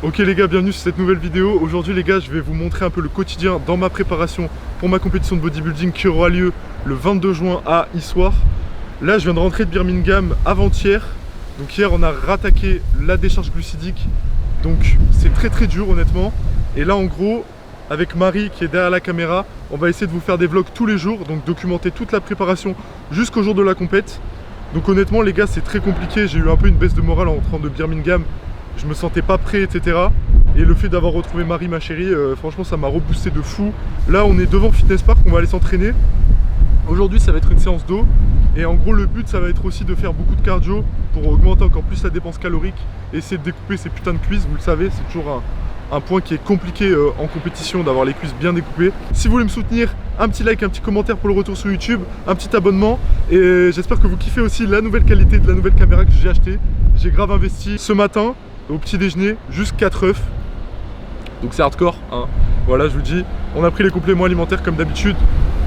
Ok les gars, bienvenue sur cette nouvelle vidéo. Aujourd'hui les gars, je vais vous montrer un peu le quotidien dans ma préparation pour ma compétition de bodybuilding qui aura lieu le 22 juin à Issoire. Là je viens de rentrer de Birmingham avant-hier. Donc hier on a rattaqué la décharge glucidique. Donc c'est très dur honnêtement. Et là en gros, avec Marie qui est derrière la caméra, on va essayer de vous faire des vlogs tous les jours. Donc documenter toute la préparation jusqu'au jour de la compète. Donc honnêtement les gars, c'est très compliqué. J'ai eu un peu une baisse de morale en rentrant de Birmingham. Je me sentais pas prêt, etc. Et le fait d'avoir retrouvé Marie, ma chérie, franchement ça m'a reboosté de fou. Là on est devant Fitness Park, on va aller s'entraîner. Aujourd'hui ça va être une séance d'eau. Et en gros le but ça va être aussi de faire beaucoup de cardio pour augmenter encore plus la dépense calorique. Et essayer de découper ces putains de cuisses, vous le savez, c'est toujours un point qui est compliqué en compétition, d'avoir les cuisses bien découpées. Si vous voulez me soutenir, un petit like, un petit commentaire pour le retour sur YouTube, un petit abonnement. Et j'espère que vous kiffez aussi la nouvelle qualité de la nouvelle caméra que j'ai achetée. J'ai grave investi ce matin. Au petit déjeuner, juste 4 œufs. Donc c'est hardcore, hein. Voilà, je vous dis, on a pris les compléments alimentaires comme d'habitude.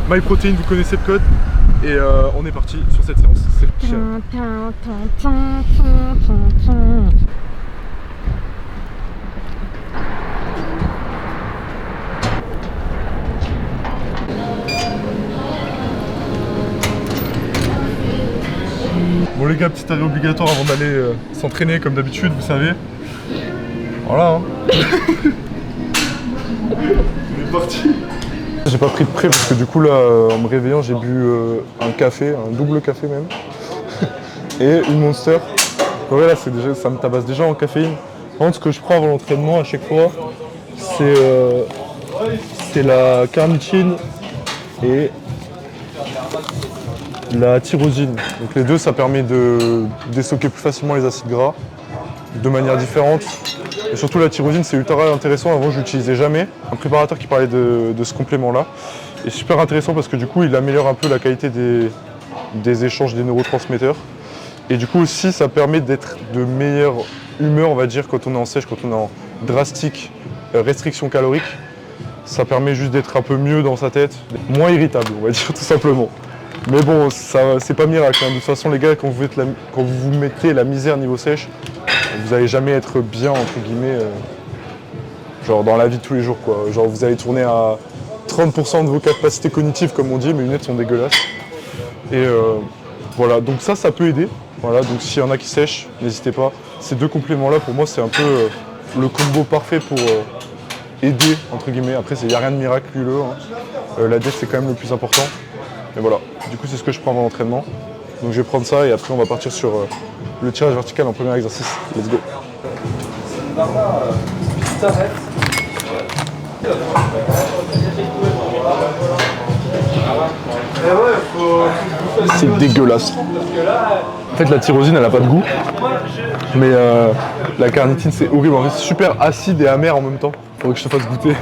MyProtein, vous connaissez le code. Et on est parti sur cette séance. C'est parti. Bon les gars, petit arrêt obligatoire avant d'aller s'entraîner comme d'habitude, vous savez. Voilà hein. On est parti. J'ai pas pris de prêt parce que du coup là, en me réveillant, j'ai bu un café, un double café même. Et une Monster. Ouais là, déjà, ça me tabasse déjà en caféine. Par contre, ce que je prends avant l'entraînement à chaque fois, c'est la carnitine et la tyrosine. Donc les deux, ça permet de déstocker plus facilement les acides gras de manière différente. Et surtout la tyrosine, c'est ultra intéressant. Avant, je l'utilisais jamais. Un préparateur qui parlait de ce complément-là est super intéressant parce que du coup, il améliore un peu la qualité des échanges des neurotransmetteurs. Et du coup aussi, ça permet d'être de meilleure humeur, on va dire, quand on est en sèche, quand on est en drastique restriction calorique. Ça permet juste d'être un peu mieux dans sa tête, moins irritable, on va dire tout simplement. Mais bon, c'est pas miracle, hein. De toute façon les gars, quand vous mettez la misère niveau sèche, vous n'allez jamais être bien entre guillemets, genre dans la vie de tous les jours quoi. Genre vous allez tourner à 30% de vos capacités cognitives comme on dit, mes lunettes sont dégueulasses. Et voilà, donc ça peut aider. Voilà, donc s'il y en a qui sèchent, n'hésitez pas. Ces deux compléments là pour moi c'est un peu le combo parfait pour aider entre guillemets. Après il n'y a rien de miraculeux, hein. La diète c'est quand même le plus important. Et voilà, du coup c'est ce que je prends avant l'entraînement. Donc je vais prendre ça et après on va partir sur le tirage vertical en premier exercice. Let's go. C'est dégueulasse. En fait la tyrosine elle a pas de goût. Mais la carnitine c'est horrible. En fait c'est super acide et amer en même temps. Faudrait que je te fasse goûter.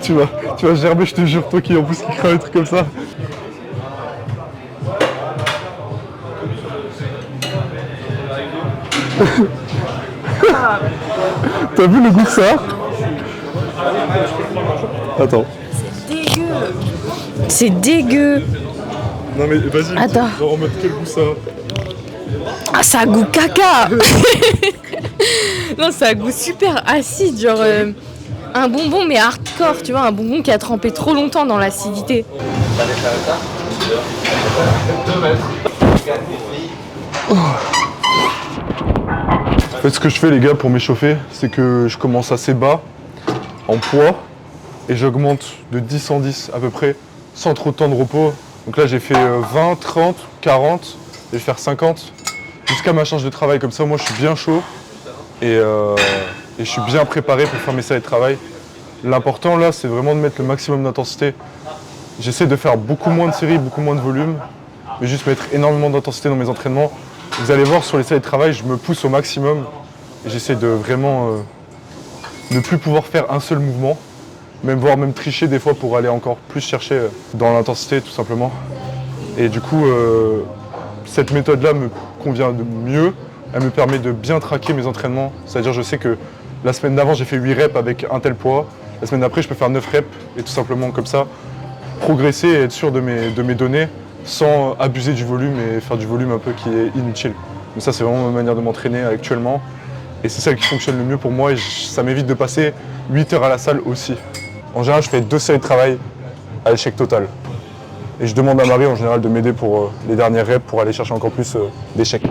tu vas gerber, je te jure, toi qui en plus qui craint un truc comme ça. T'as vu le goût que ça a? Attends. C'est dégueu. C'est dégueu. Non mais vas-y, attends. Genre en mode quel goût ça a? Ah, ça a goût caca. Non, ça a goût super acide, genre un bonbon mais hardcore, tu vois, un bonbon qui a trempé trop longtemps dans l'acidité. En fait ce que je fais les gars pour m'échauffer, c'est que je commence assez bas en poids et j'augmente de 10 en 10 à peu près sans trop de temps de repos. Donc là j'ai fait 20, 30, 40, je vais faire 50 jusqu'à ma charge de travail. Comme ça moi je suis bien chaud et je suis bien préparé pour faire mes séries de travail. L'important là c'est vraiment de mettre le maximum d'intensité. J'essaie de faire beaucoup moins de séries, beaucoup moins de volume, mais juste mettre énormément d'intensité dans mes entraînements. Vous allez voir sur les séries de travail, je me pousse au maximum et j'essaie de vraiment ne plus pouvoir faire un seul mouvement, voire même tricher des fois pour aller encore plus chercher dans l'intensité tout simplement. Et du coup, cette méthode-là me convient de mieux, elle me permet de bien traquer mes entraînements, c'est-à-dire je sais que la semaine d'avant j'ai fait 8 reps avec un tel poids, la semaine d'après je peux faire 9 reps et tout simplement comme ça progresser et être sûr de mes données sans abuser du volume et faire du volume un peu qui est inutile. Donc ça c'est vraiment ma manière de m'entraîner actuellement Et c'est celle qui fonctionne le mieux pour moi et ça m'évite de passer 8 heures à la salle aussi. En général, je fais 2 séries de travail à l'échec total. Et je demande à Marie en général de m'aider pour les dernières reps pour aller chercher encore plus d'échecs.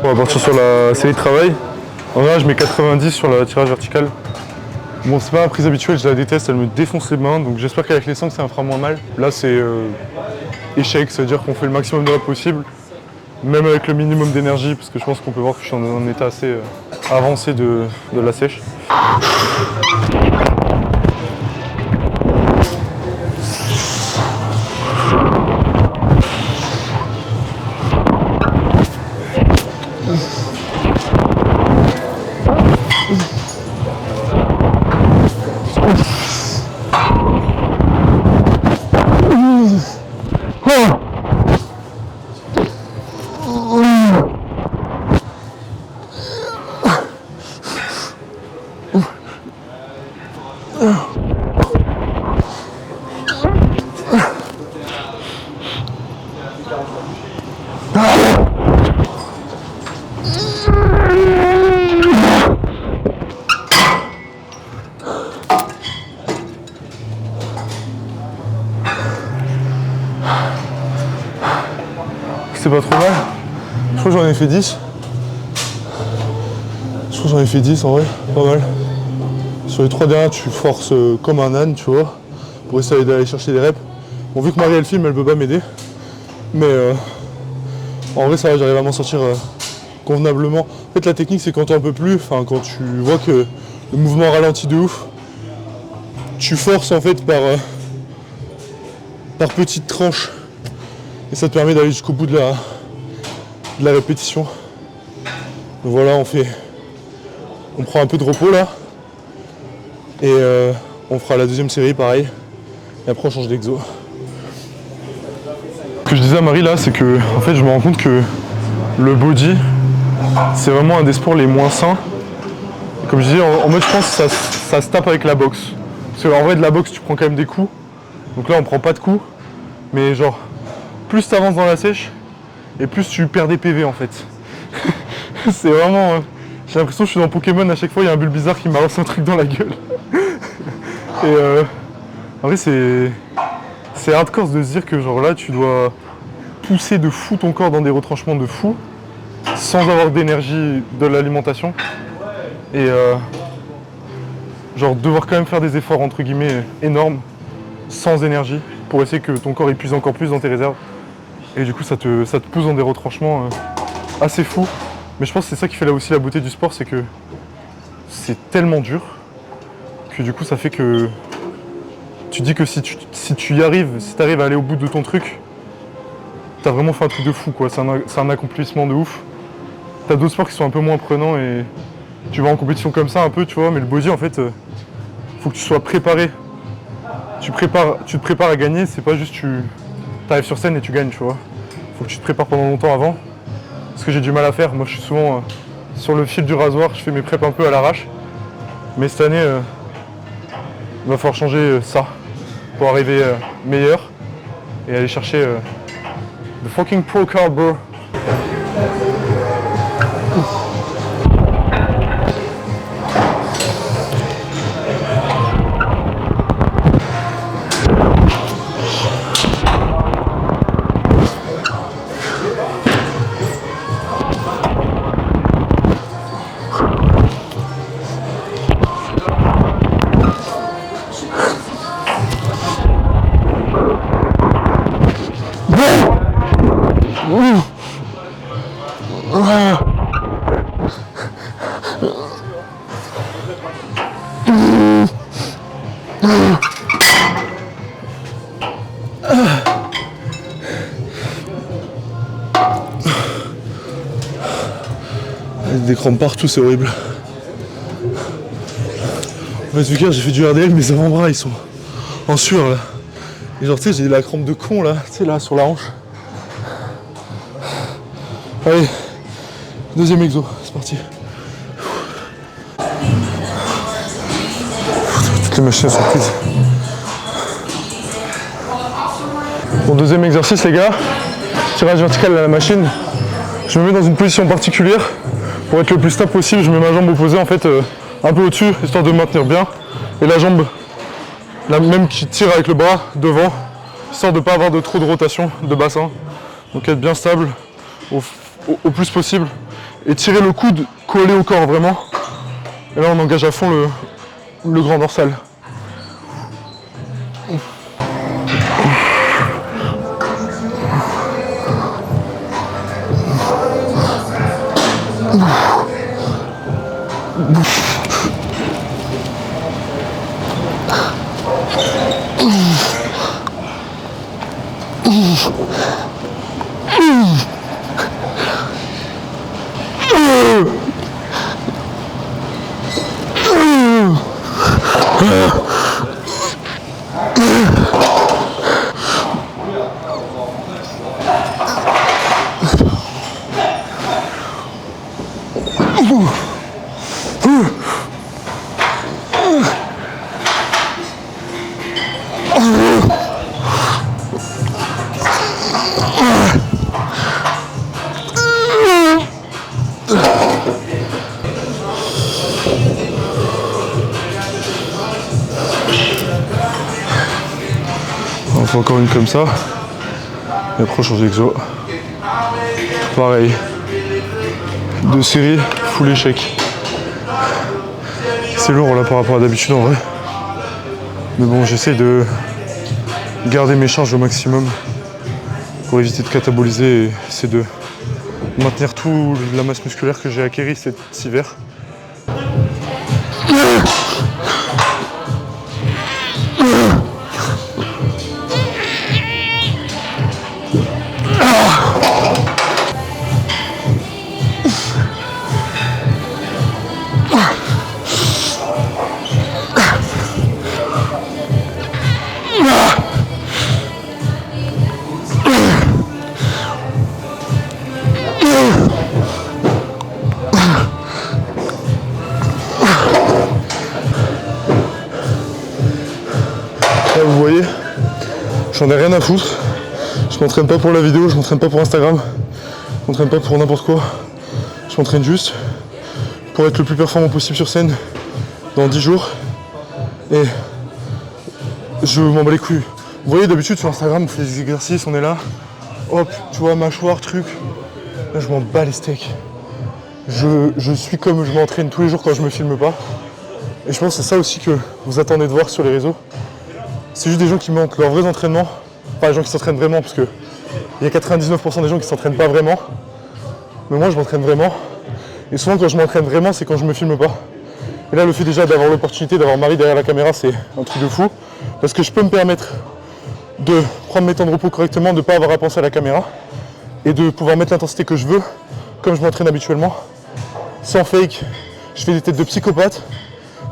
On va partir sur la série de travail. En général, je mets 90 sur le tirage vertical. Bon, c'est pas ma prise habituelle, je la déteste, elle me défonce les mains, donc j'espère qu'avec les 5 ça me fera moins mal. Là, c'est échec, ça veut dire qu'on fait le maximum de reps possible, même avec le minimum d'énergie, parce que je pense qu'on peut voir que je suis dans un état assez avancé de la sèche. C'est pas trop mal. Je crois que j'en ai fait 10. Je crois que j'en ai fait 10 en vrai, pas mal. Sur les 3 dernières, tu forces comme un âne, tu vois, pour essayer d'aller chercher des reps. Bon, vu que Marie elle filme, elle peut pas m'aider. Mais en vrai, ça va, j'arrive à m'en sortir convenablement. En fait, la technique, c'est quand t'en peux plus, quand tu vois que le mouvement ralentit de ouf, tu forces en fait par petites tranches. Et ça te permet d'aller jusqu'au bout de la répétition. Donc voilà, on prend un peu de repos là. Et on fera la deuxième série pareil. Et après on change d'exo. Ce que je disais à Marie là, c'est que en fait je me rends compte que le body, c'est vraiment un des sports les moins sains. Et comme je disais, en mode je pense que ça se tape avec la boxe. Parce qu'en vrai de la boxe tu prends quand même des coups. Donc là on prend pas de coups. Mais genre plus tu avances dans la sèche et plus tu perds des PV en fait. C'est vraiment... j'ai l'impression que je suis dans Pokémon, à chaque fois il y a un Bulbizarre qui m'avance un truc dans la gueule. Et en vrai c'est hardcore de se dire que genre là tu dois pousser de fou ton corps dans des retranchements de fou sans avoir d'énergie de l'alimentation. Et genre devoir quand même faire des efforts entre guillemets énormes sans énergie pour essayer que ton corps épuise encore plus dans tes réserves. Et du coup ça te pousse dans des retranchements assez fous. Mais je pense que c'est ça qui fait là aussi la beauté du sport, c'est que c'est tellement dur que du coup ça fait que tu dis que si tu y arrives, si tu arrives à aller au bout de ton truc, t'as vraiment fait un truc de fou quoi, c'est un accomplissement de ouf. T'as d'autres sports qui sont un peu moins prenants et tu vas en compétition comme ça un peu, tu vois, mais le body en fait, faut que tu sois préparé. Tu te prépares à gagner, c'est pas juste tu arrives sur scène et tu gagnes, tu vois. Faut que tu te prépares pendant longtemps avant. Ce que j'ai du mal à faire, moi je suis souvent sur le fil du rasoir, je fais mes preps un peu à l'arrache. Mais cette année, il va falloir changer ça pour arriver meilleur et aller chercher the fucking pro card, bro. Des crampes partout, c'est horrible. En fait, vu qu'hier j'ai fait du RDL, mes avant-bras ils sont en sueur là. Et genre tu sais, j'ai la crampe de con là, tu sais là sur la hanche. Allez, deuxième exo, c'est parti. Toutes les machines sont prises. Bon, deuxième exercice les gars, tirage vertical à la machine. Je me mets dans une position particulière pour être le plus stable possible. Je mets ma jambe opposée en fait un peu au-dessus, histoire de me maintenir bien. Et la jambe, la même qui tire avec le bras devant, histoire de ne pas avoir trop de rotation de bassin. Donc être bien stable au plus possible. Et tirer le coude collé au corps vraiment. Et là on engage à fond le grand dorsal. On fait encore une comme ça. Et après on change d'exo. Pareil. 2 séries, full échec. C'est lourd là par rapport à d'habitude en vrai. Mais bon, j'essaie de garder mes charges au maximum pour éviter de cataboliser et essayer de maintenir toute la masse musculaire que j'ai acquérie cet hiver. Là vous voyez, j'en ai rien à foutre. Je m'entraîne pas pour la vidéo, je m'entraîne pas pour Instagram, je m'entraîne pas pour n'importe quoi. Je m'entraîne juste pour être le plus performant possible sur scène dans 10 jours. Et je m'en bats les couilles. Vous voyez d'habitude sur Instagram on fait des exercices, on est là, hop, tu vois, mâchoire, truc. Là je m'en bats les steaks. Je suis comme je m'entraîne tous les jours quand je me filme pas. Et je pense que c'est ça aussi que vous attendez de voir sur les réseaux. C'est juste des gens qui montrent leurs vrais entraînements, pas les gens qui s'entraînent vraiment, parce qu'il y a 99% des gens qui s'entraînent pas vraiment. Mais moi je m'entraîne vraiment. Et souvent quand je m'entraîne vraiment, c'est quand je me filme pas. Et là le fait déjà d'avoir l'opportunité d'avoir Marie derrière la caméra, c'est un truc de fou. Parce que je peux me permettre de prendre mes temps de repos correctement, de ne pas avoir à penser à la caméra. Et de pouvoir mettre l'intensité que je veux, comme je m'entraîne habituellement. Sans fake, je fais des têtes de psychopathe.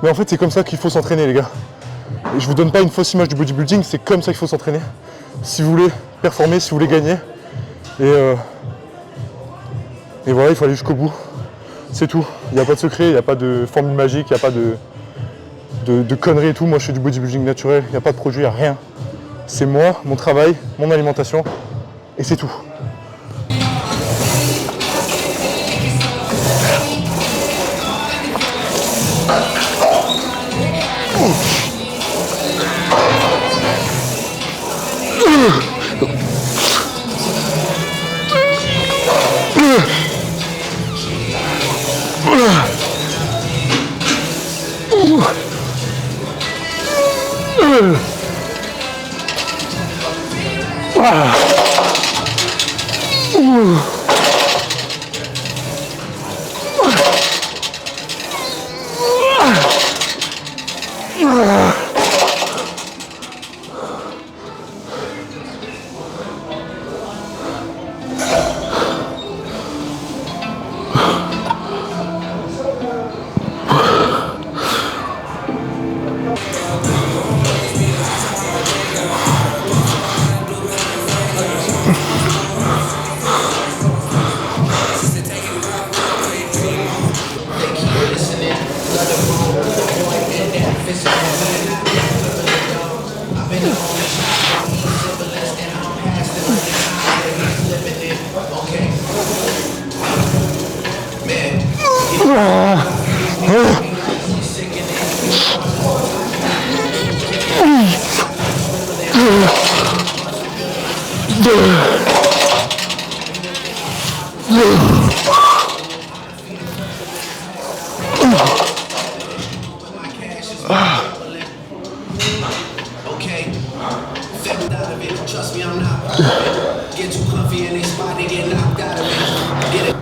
Mais en fait c'est comme ça qu'il faut s'entraîner les gars. Et je vous donne pas une fausse image du bodybuilding, c'est comme ça qu'il faut s'entraîner. Si vous voulez performer, si vous voulez gagner. Et voilà, il faut aller jusqu'au bout. C'est tout. Il n'y a pas de secret, il n'y a pas de formule magique, il n'y a pas de conneries et tout. Moi je fais du bodybuilding naturel, il n'y a pas de produit, il n'y a rien. C'est moi, mon travail, mon alimentation, et c'est tout. Trust me, I'm not perfect. Get too comfy in they spot, they get knocked out of it. Get it?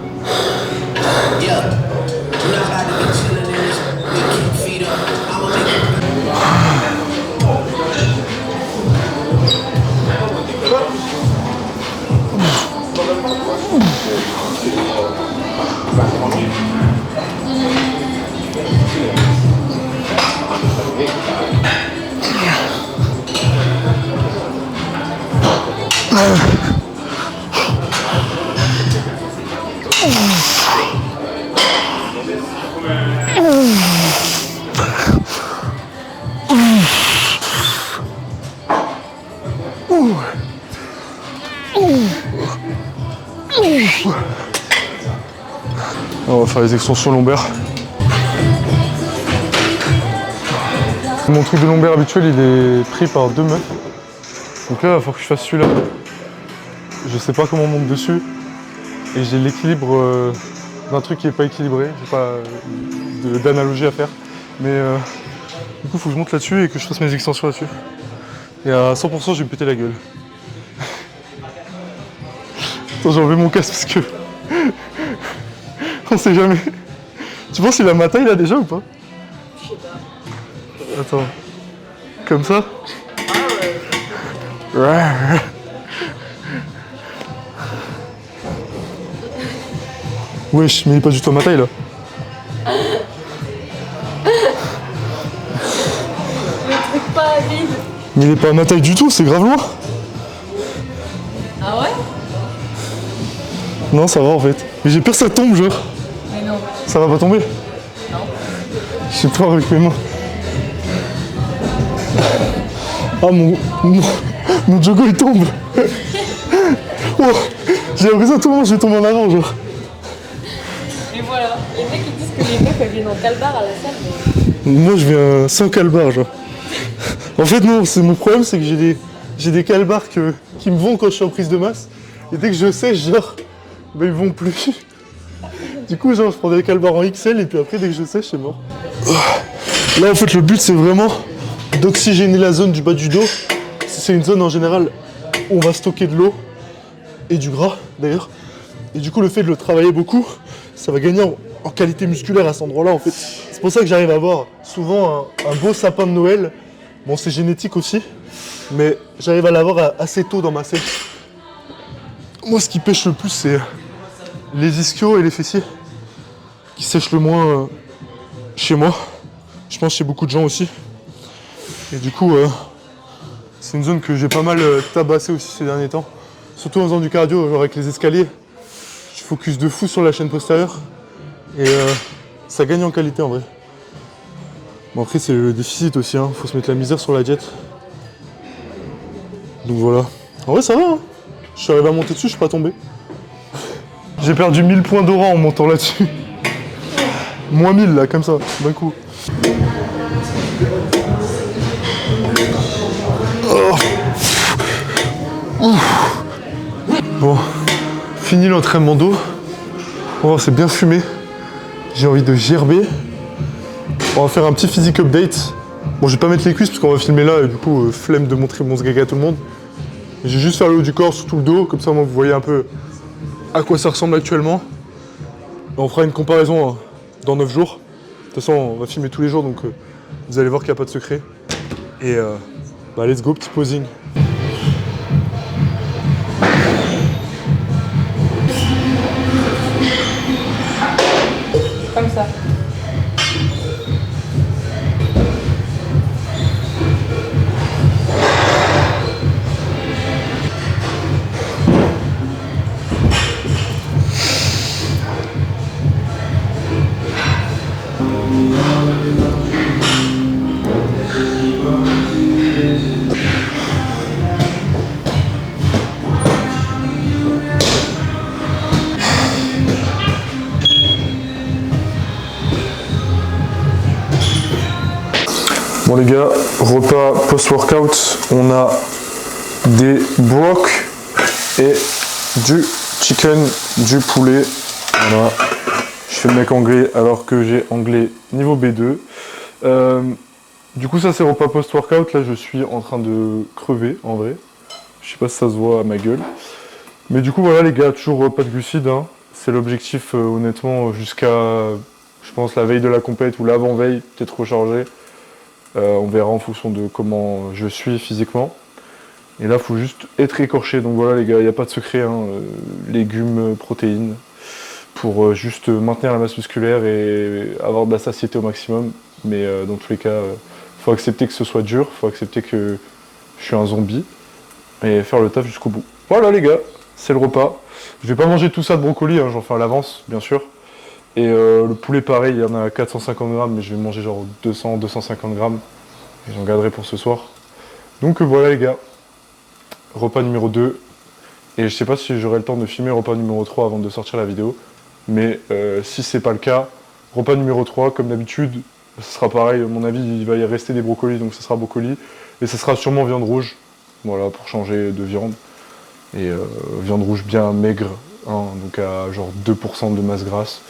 Yeah. I'm not about to be chilling in this. We keep feet up. I'ma make it. On va faire les extensions lombaires. Mon truc de lombaire habituel, il est pris par 2 meufs. Donc là, il faut que je fasse celui-là. Je sais pas comment on monte dessus. Et j'ai l'équilibre d'un truc qui est pas équilibré. J'ai pas d'analogie à faire. Mais du coup, il faut que je monte là-dessus et que je fasse mes extensions là-dessus. Et à 100%, je vais me péter la gueule. Attends, j'ai enlevé mon casque parce que... On sait jamais. Tu penses qu'il a ma taille là déjà ou pas? Je sais pas. Attends. Comme ça? Ah ouais. Wesh, mais il est pas du tout à ma taille là. Le truc pas vide. Mais il est pas à ma taille du tout, c'est grave loin. Ah ouais? Non, ça va en fait. Mais j'ai peur que ça tombe, genre. Mais non. Ça va pas tomber? Non. Je sais pas avec mes mains. Ah mon jogo il tombe. Oh, j'ai l'impression que tout le monde je vais tomber en avant, genre. Et voilà. Les mecs ils disent que les meufs elles viennent en calbar à la salle, mais. Moi je viens sans calbar, genre. En fait non, c'est mon problème, c'est que j'ai des calbars qui me vont quand je suis en prise de masse. Et dès que je sèche, genre, bah ils vont plus. Du coup, genre, je prends des calbars en XL et puis après, dès que je sèche, c'est mort. Là, en fait, le but, c'est vraiment d'oxygéner la zone du bas du dos. C'est une zone, en général, où on va stocker de l'eau et du gras, d'ailleurs. Et du coup, le fait de le travailler beaucoup, ça va gagner en qualité musculaire à cet endroit-là, en fait. C'est pour ça que j'arrive à avoir souvent un beau sapin de Noël. Bon, c'est génétique aussi, mais j'arrive à l'avoir assez tôt dans ma sèche. Moi, ce qui pêche le plus, c'est les ischios et les fessiers qui sèchent le moins chez moi. Je pense chez beaucoup de gens aussi. Et du coup, c'est une zone que j'ai pas mal tabassé aussi ces derniers temps. Surtout en faisant du cardio, genre avec les escaliers. Je focus de fou sur la chaîne postérieure. Et ça gagne en qualité en vrai. Bon après c'est le déficit aussi, hein. Faut se mettre la misère sur la diète. Donc voilà. En vrai ça va, hein. Je suis arrivé à monter dessus, je suis pas tombé. J'ai perdu 1000 points d'aura en montant là-dessus. Moins 1000 là, comme ça, d'un coup. Oh. Bon, fini l'entraînement d'eau. Oh, c'est bien fumé. J'ai envie de gerber. On va faire un petit physique update. Bon, je vais pas mettre les cuisses parce qu'on va filmer là et du coup, flemme de montrer mon sgeg à tout le monde. Je vais juste faire le haut du corps sur tout le dos, comme ça moi, vous voyez un peu à quoi ça ressemble actuellement. On fera une comparaison dans 9 jours. De toute façon, on va filmer tous les jours, donc vous allez voir qu'il n'y a pas de secret. Et bah, let's go, petit posing. Comme ça. Bon les gars, repas post-workout, on a des brocs et du chicken, du poulet. Voilà. Je fais le mec anglais alors que j'ai anglais niveau B2. Du coup ça c'est repas post-workout, là je suis en train de crever en vrai. Je sais pas si ça se voit à ma gueule. Mais du coup voilà les gars, toujours pas de glucides. Hein. C'est l'objectif honnêtement jusqu'à, je pense, la veille de la compète ou l'avant-veille, peut-être recharger. On verra en fonction de comment je suis physiquement. Et là, il faut juste être écorché. Donc voilà les gars, il n'y a pas de secret. Hein. Légumes, protéines, pour juste maintenir la masse musculaire et avoir de la satiété au maximum. Mais dans tous les cas, il faut accepter que ce soit dur, il faut accepter que je suis un zombie et faire le taf jusqu'au bout. Voilà les gars, c'est le repas. Je vais pas manger tout ça de brocoli, hein, j'en fais à l'avance, bien sûr. Et le poulet pareil, il y en a 450 grammes, mais je vais manger genre 200-250 grammes. Et j'en garderai pour ce soir. Donc voilà les gars, repas numéro 2. Et je sais pas si j'aurai le temps de filmer repas numéro 3 avant de sortir la vidéo. Mais si c'est pas le cas, repas numéro 3, comme d'habitude, ce sera pareil. À mon avis, il va y rester des brocolis, donc ce sera brocoli. Et ce sera sûrement viande rouge, voilà, pour changer de viande. Et viande rouge bien maigre, hein, donc à genre 2% de masse grasse.